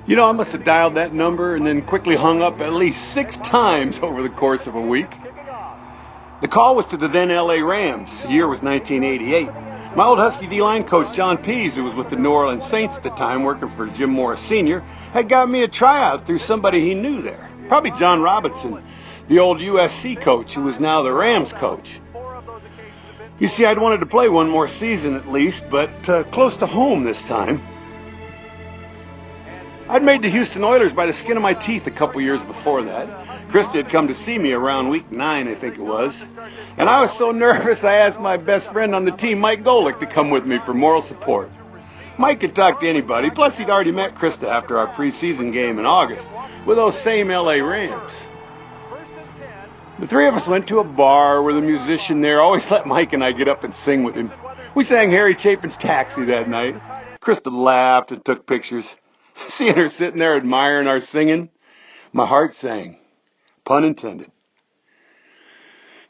You know, I must have dialed that number and then quickly hung up at least 6 times over the course of a week. The call was to the then L.A. Rams. The year was 1988. My old Husky D-line coach, John Pease, who was with the New Orleans Saints at the time, working for Jim Morris Sr., had got me a tryout through somebody he knew there. Probably John Robinson, the old USC coach, who was now the Rams coach. You see, I'd wanted to play one more season at least, but close to home this time. I'd made the Houston Oilers by the skin of my teeth a couple years before that. Christy had come to see me around week 9, I think it was. And I was so nervous I asked my best friend on the team, Mike Golick, to come with me for moral support. Mike could talk to anybody, plus he'd already met Krista after our preseason game in August with those same L.A. Rams. The three of us went to a bar where the musician there always let Mike and I get up and sing with him. We sang Harry Chapin's Taxi that night. Krista laughed and took pictures. Seeing her sitting there admiring our singing, my heart sang. Pun intended.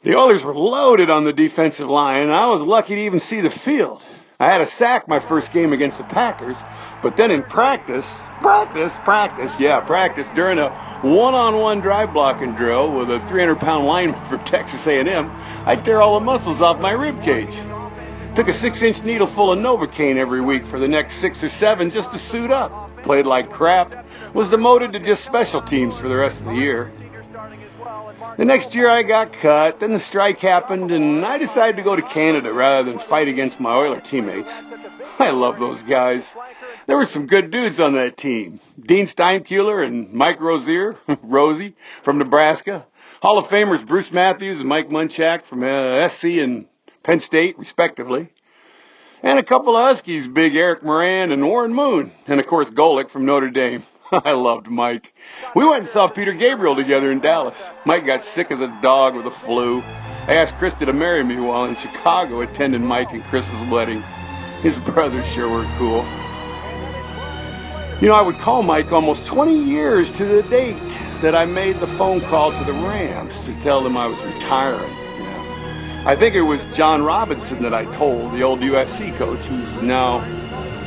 The Oilers were loaded on the defensive line, and I was lucky to even see the field. I had a sack my first game against the Packers, but then in practice, during a one-on-one drive blocking drill with a 300-pound lineman from Texas A&M, I'd tear all the muscles off my rib cage. Took a 6-inch needle full of Novocaine every week for the next 6 or 7 just to suit up. Played like crap. Was demoted to just special teams for the rest of the year. The next year I got cut, then the strike happened, and I decided to go to Canada rather than fight against my Oiler teammates. I love those guys. There were some good dudes on that team. Dean Steinkuhler and Mike Rozier, Rosie, from Nebraska. Hall of Famers Bruce Matthews and Mike Munchak from SC and Penn State, respectively. And a couple of Huskies, Big Eric Moran and Warren Moon. And, of course, Golick from Notre Dame. I loved Mike. We went and saw Peter Gabriel together in Dallas. Mike got sick as a dog with the flu. I asked Krista to marry me while in Chicago attending Mike and Krista's wedding. His brothers sure were cool. You know, I would call Mike almost 20 years to the date that I made the phone call to the Rams to tell them I was retiring. I think it was John Robinson that I told, the old USC coach,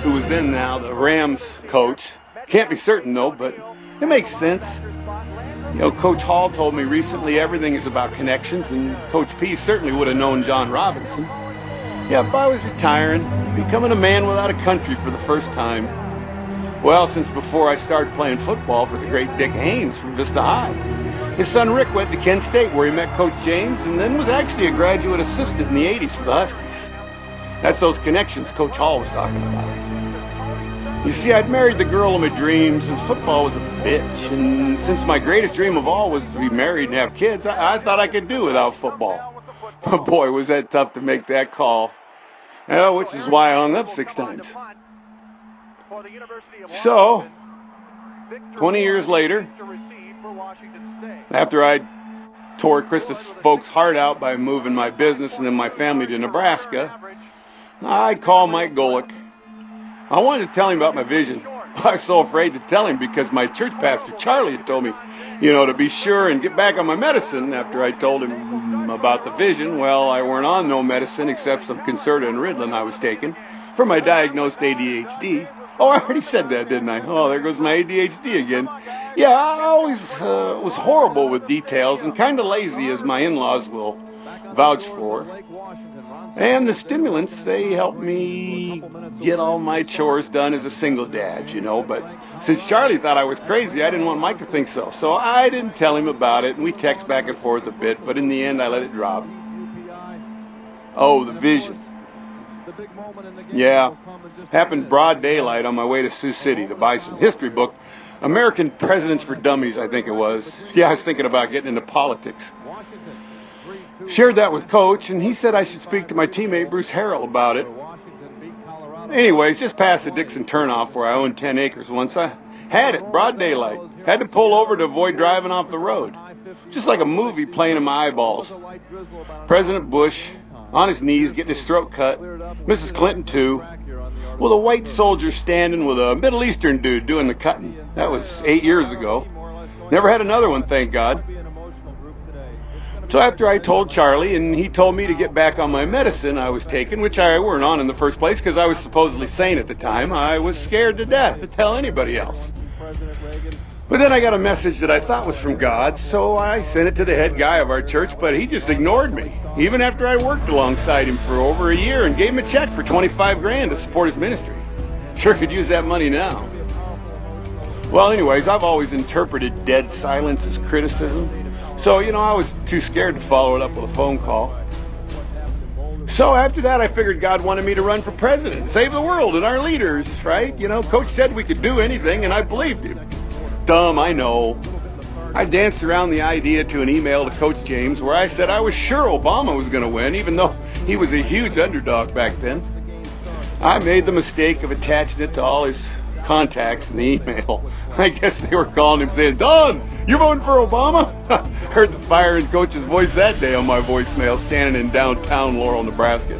who was then the Rams coach. Can't be certain, though, but it makes sense. You know, Coach Hall told me recently everything is about connections, and Coach P certainly would have known John Robinson. Yeah, if I was retiring, becoming a man without a country for the first time. Well, since before I started playing football for the great Dick Haynes from Vista High. His son Rick went to Kent State where he met Coach James and then was actually a graduate assistant in the 80s for the Huskies. That's those connections Coach Hall was talking about. You see, I'd married the girl of my dreams and football was a bitch. And since my greatest dream of all was to be married and have kids, I thought I could do without football. But boy, was that tough to make that call. Which is why I hung up 6 times. So, 20 years later, after I tore Krista's folks' heart out by moving my business and then my family to Nebraska, I called Mike Golick. I wanted to tell him about my vision. I was so afraid to tell him because my church pastor, Charlie, had told me, to be sure and get back on my medicine after I told him about the vision. Well, I weren't on no medicine except some Concerta and Ritalin I was taking for my diagnosed ADHD. Oh, I already said that, didn't I? Oh, there goes my ADHD again. Yeah, I always was horrible with details and kind of lazy, as my in-laws will vouch for. And the stimulants, they helped me get all my chores done as a single dad, But since Charlie thought I was crazy, I didn't want Mike to think so. So I didn't tell him about it, and we text back and forth a bit, but in the end, I let it drop. Oh, the vision. Yeah, happened broad daylight on my way to Sioux City to buy some history book. American Presidents for Dummies, I think it was. Yeah, I was thinking about getting into politics. Shared that with Coach, and he said I should speak to my teammate Bruce Harrell about it. Anyways, just past the Dixon turnoff where I owned 10 acres once, I had it, broad daylight. Had to pull over to avoid driving off the road. Just like a movie playing in my eyeballs. President Bush on his knees getting his throat cut. Mrs. Clinton, too. With a white soldier standing with a Middle Eastern dude doing the cutting. That was 8 years ago. Never had another one, thank God. So after I told Charlie, and he told me to get back on my medicine I was taking, which I weren't on in the first place because I was supposedly sane at the time, I was scared to death to tell anybody else. But then I got a message that I thought was from God, so I sent it to the head guy of our church, but he just ignored me, even after I worked alongside him for over a year and gave him a check for $25,000 to support his ministry. Sure could use that money now. Well, anyways, I've always interpreted dead silence as criticism. So, I was too scared to follow it up with a phone call. So after that, I figured God wanted me to run for president, save the world and our leaders, right? Coach said we could do anything, and I believed him. Dumb, I know. I danced around the idea to an email to Coach James where I said I was sure Obama was going to win, even though he was a huge underdog back then. I made the mistake of attaching it to all his contacts in the email. I guess they were calling him saying, "Don, you voting for Obama?" Heard the fire in Coach's voice that day on my voicemail standing in downtown Laurel, Nebraska.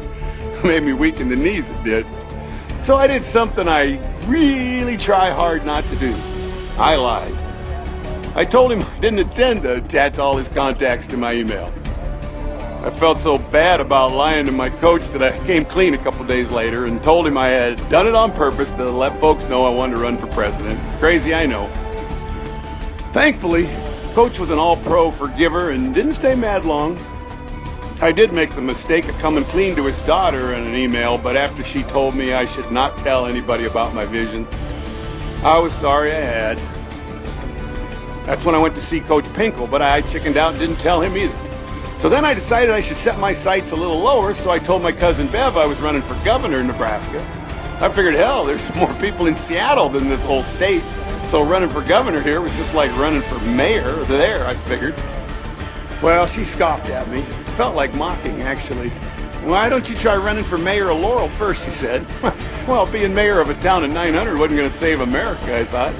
Made me weak in the knees, it did. So I did something I really try hard not to do. I lied. I told him I didn't intend to attach all his contacts to my email. I felt so bad about lying to my coach that I came clean a couple days later and told him I had done it on purpose to let folks know I wanted to run for president. Crazy, I know. Thankfully, Coach was an all-pro forgiver and didn't stay mad long. I did make the mistake of coming clean to his daughter in an email, but after she told me I should not tell anybody about my vision, I was sorry I had. That's when I went to see Coach Pinkel, but I chickened out and didn't tell him either. So then I decided I should set my sights a little lower, so I told my cousin Bev I was running for governor in Nebraska. I figured, hell, there's more people in Seattle than this whole state, so running for governor here was just like running for mayor there, I figured. Well, she scoffed at me. Felt like mocking, actually. "Why don't you try running for mayor of Laurel first?" she said. Well, being mayor of a town of 900 wasn't going to save America, I thought.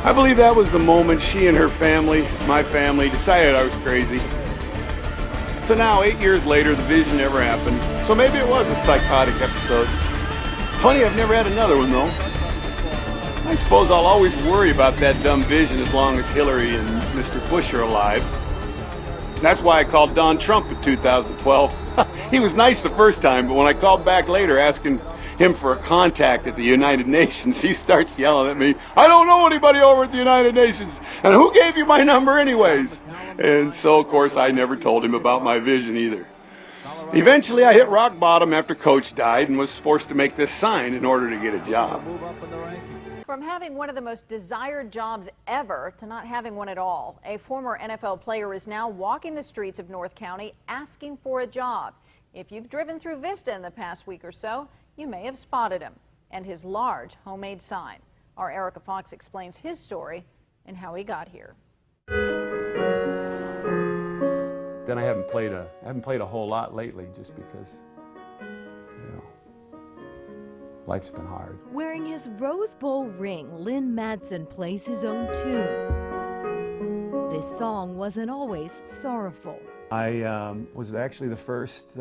I believe that was the moment she and her family, my family, decided I was crazy. So now, 8 years later, the vision never happened. So maybe it was a psychotic episode. Funny, I've never had another one, though. I suppose I'll always worry about that dumb vision as long as Hillary and Mr. Bush are alive. That's why I called Don Trump in 2012. He was nice the first time, but when I called back later asking him for a contact at the United Nations, he starts yelling at me, "I don't know anybody over at the United Nations, and who gave you my number anyways?" And so, of course, I never told him about my vision either. Eventually, I hit rock bottom after Coach died and was forced to make this sign in order to get a job. From having one of the most desired jobs ever to not having one at all, a former NFL player is now walking the streets of North County asking for a job. If you've driven through Vista in the past week or so, you may have spotted him and his large homemade sign. Our Erica Fox explains his story and how he got here. Then I haven't played a whole lot lately just because, life's been hard. Wearing his Rose Bowl ring, Lynn Madsen plays his own tune. This song wasn't always sorrowful. I was actually the first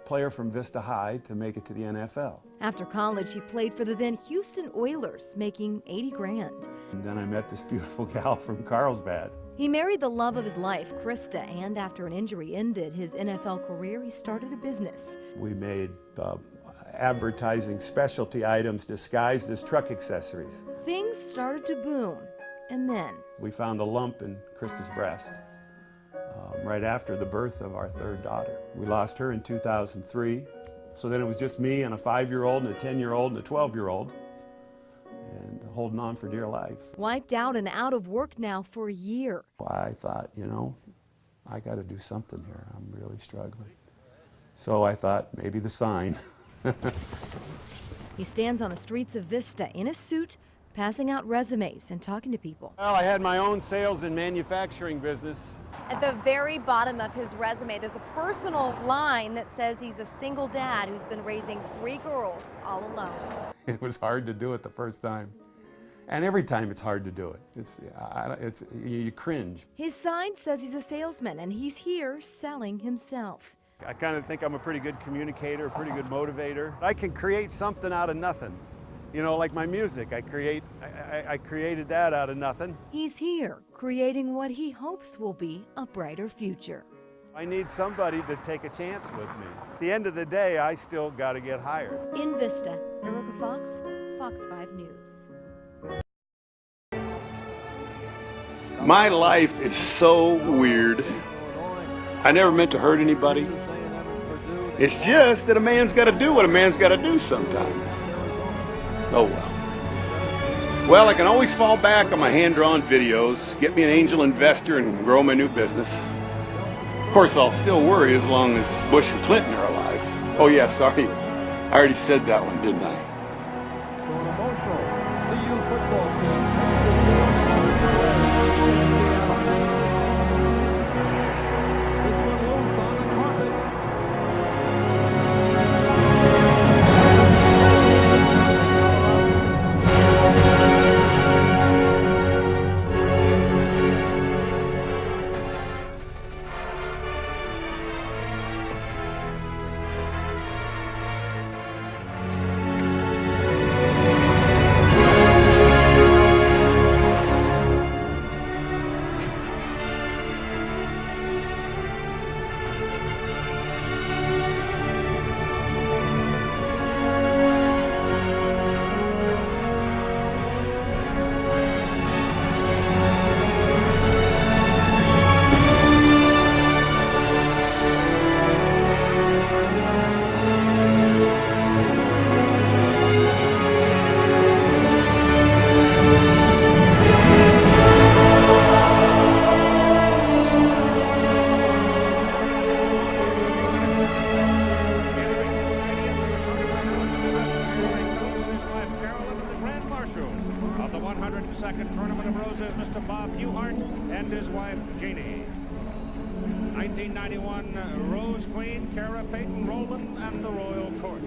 player from Vista High to make it to the NFL. After college, he played for the then Houston Oilers, making $80,000. And then I met this beautiful gal from Carlsbad. He married the love of his life, Krista, and after an injury ended his NFL career, he started a business. We made advertising specialty items disguised as truck accessories. Things started to boom, and then we found a lump in Krista's breast right after the birth of our third daughter. We lost her in 2003, so then it was just me and a 5-year-old and a 10-year-old and a 12-year-old, and holding on for dear life. Wiped out and out of work now for a year. I thought, I got to do something here. I'm really struggling. So I thought, maybe the sign. He stands on the streets of Vista in a suit, passing out resumes and talking to people. Well, I had my own sales and manufacturing business. At the very bottom of his resume, there's a personal line that says he's a single dad who's been raising 3 girls all alone. It was hard to do it the first time. And every time it's hard to do it. You cringe. His sign says he's a salesman, and he's here selling himself. I kind of think I'm a pretty good communicator, a pretty good motivator. I can create something out of nothing. You know, like my music, I created that out of nothing. He's here, creating what he hopes will be a brighter future. I need somebody to take a chance with me. At the end of the day, I still got to get hired. In Vista, Erica Fox, Fox 5 News. My life is so weird. I never meant to hurt anybody. It's just that a man's got to do what a man's got to do sometimes. Oh well. Well, I can always fall back on my hand-drawn videos, get me an angel investor, and grow my new business. Of course, I'll still worry as long as Bush and Clinton are alive. Oh yeah, sorry. I already said that one, didn't I? Of the 102nd Tournament of Roses, Mr. Bob Newhart and his wife, Janie. 1991 Rose Queen, Cara Peyton Roland, and the Royal Court.